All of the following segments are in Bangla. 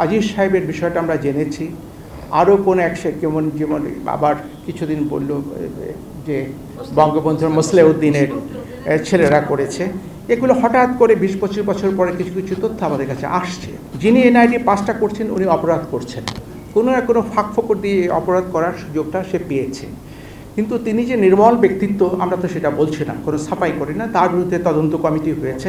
আজিজ সাহেবের বিষয়টা আমরা জেনেছি। আরও কোন যেমন আবার কিছুদিন বলল যে বঙ্গবন্ধুর মুসলেউদ্দিনের ছেলেরা করেছে। এগুলো হঠাৎ করে 20-25 বছর পরে কিছু কিছু তথ্য আমাদের কাছে আসছে। যিনি এনআইডি পাসটা করছেন উনি অপরাধ করছেন, কোনো না কোনো ফাঁক ফোকর দিয়ে অপরাধ করার সুযোগটা সে পেয়েছে। কিন্তু তিনি যে নির্মল ব্যক্তিত্ব আমরা তো সেটা বলছি না, কোনো ছাপাই করি না। তার বিরুদ্ধে তদন্ত কমিটি হয়েছে,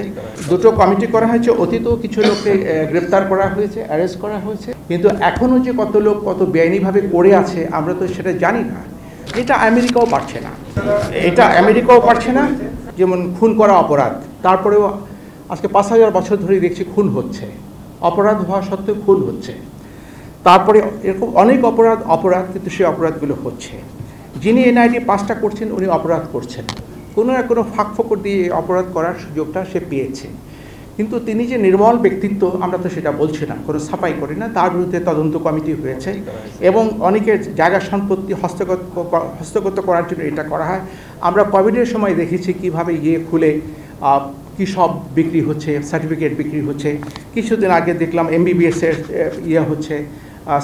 দুটো কমিটি করা হয়েছে। অতীতেও কিছু লোককে গ্রেপ্তার করা হয়েছে, অ্যারেস্ট করা হয়েছে। কিন্তু এখনও যে কত লোক কত বেআইনিভাবে করে আছে আমরা তো সেটা জানি না। এটা আমেরিকাও পারছে না, যেমন খুন করা অপরাধ, তারপরেও আজকে 5000 বছর ধরে দেখছি খুন হচ্ছে, অপরাধ হওয়া সত্ত্বেও খুন হচ্ছে। তারপরে এরকম অনেক অপরাধ কিন্তু সেই অপরাধগুলো হচ্ছে। যিনি এনআইডি পাসটা করছেন উনি অপরাধ করছেন, কোনো না কোনো ফাঁক ফোকর দিয়ে অপরাধ করার সুযোগটা সে পেয়েছে। কিন্তু তিনি যে নির্মল ব্যক্তিত্ব আমরা তো সেটা বলছি না, কোনো ছাপাই করি না। তার বিরুদ্ধে তদন্ত কমিটি হয়েছে এবং অনেকের জায়গা সম্পত্তি হস্তগত করার জন্য এটা করা হয়। আমরা কোভিডের সময় দেখেছি কীভাবে খুলে কী সব বিক্রি হচ্ছে, সার্টিফিকেট বিক্রি হচ্ছে। কিছুদিন আগে দেখলাম MBBS-এর হচ্ছে,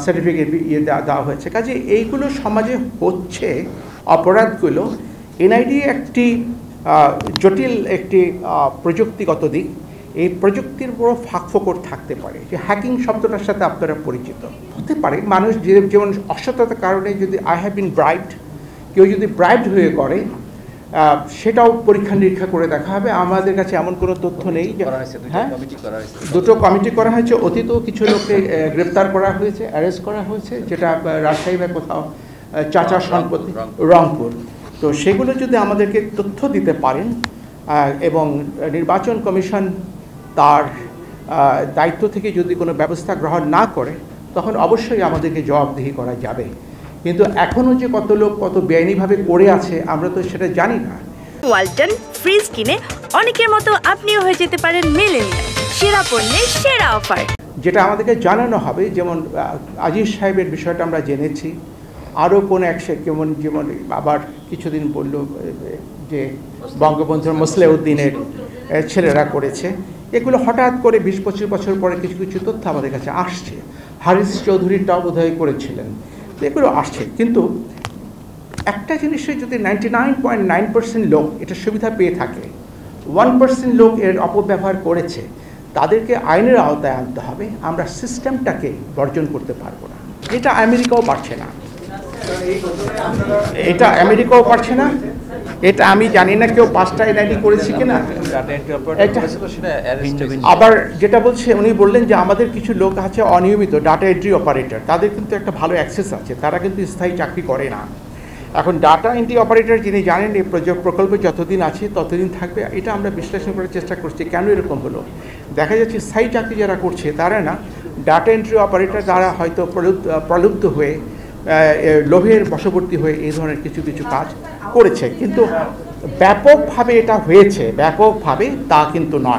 সার্টিফিকেট দেওয়া হয়েছে। কাজে এইগুলো সমাজে হচ্ছে অপরাধগুলো। এনআইডি একটি জটিল একটি প্রযুক্তিগত দিক। এই প্রযুক্তির বড় ফাঁকফোকর থাকতে পারে। যে হ্যাকিং শব্দটার সাথে আপনারা পরিচিত হতে পারে। মানুষ যেমন অসততার কারণে যদি আই হ্যাভ বিন ব্রাইবড, কেউ যদি ব্রাইবড হয়ে করে সেটাও পরীক্ষা নিরীক্ষা করে দেখা হবে। আমাদের কাছে এমন কোনো তথ্য নেই। হ্যাঁ, দুটো কমিটি করা হয়েছে। অতীতেও কিছু লোককে গ্রেপ্তার করা হয়েছে, অ্যারেস্ট করা হয়েছে, যেটা রাজশাহী বা কোথাও চাচা সম্পত্তি রংপুর। তো সেগুলো যদি আমাদেরকে তথ্য দিতে পারেন এবং নির্বাচন কমিশন তার দায়িত্ব থেকে যদি কোনো ব্যবস্থা গ্রহণ না করে তখন অবশ্যই আমাদেরকে জবাবদিহি করা যাবে। কিন্তু এখনও যে কত লোক কত বেআইনিভাবে করে আছে আমরা তো সেটা জানি না। ওয়ালটন ফ্রিজ কিনে অনেকের মতো আপনিও হয়ে যেতে পারেন মিলেনিয়াল। সেরা পণ্যের সেরা অফার, যেটা আমাদেরকে জানানো হবে। যেমন আজিজ সাহেবের বিষয়টা আমরা জেনেছি। আরও কোন যেমন আবার কিছুদিন বলল যে বঙ্গবন্ধুর মুসলেউদ্দিনের ছেলেরা করেছে। এগুলো হঠাৎ করে 20-25 বছর পরে কিছু কিছু তথ্য আমাদের কাছে আসছে। হারিস চৌধুরীটাও বোধহয় করেছিলেন। এগুলো আসছে, কিন্তু একটা জিনিসে যদি 99.9% লোক এটা সুবিধা পেয়ে থাকে, 1% লোক এর অপব্যবহার করেছে, তাদেরকে আইনের আওতায় আনতে হবে। আমরা সিস্টেমটাকে বর্জন করতে পারবো না। এটা আমেরিকাও পারছে না, এটা আমি জানি না কেউ 5টা এনআইডি করেছে কিনা। আবার যেটা বলছে উনি বললেন যে আমাদের কিছু লোক আছে অনিয়মিত ডাটা এন্ট্রি অপারেটর, তাদের কিন্তু একটা ভালো অ্যাক্সেস আছে, তারা কিন্তু স্থায়ী চাকরি করে না। এখন ডাটা এন্ট্রি অপারেটর যিনি জানেন এই প্রকল্প যতদিন আছে ততদিন থাকবে, এটা আমরা বিশ্লেষণ করার চেষ্টা করছি কেন এরকম হলো। দেখা যাচ্ছে স্থায়ী চাকরি যারা করছে তারা না, ডাটা এন্ট্রি অপারেটর তারা হয়তো প্রলুব্ধ হয়ে লোভের বশবর্তী হয়ে এই ধরনের কিছু কিছু কাজ করেছে। কিন্তু ব্যাপকভাবে এটা হয়েছে, ব্যাপকভাবে তা কিন্তু নয়।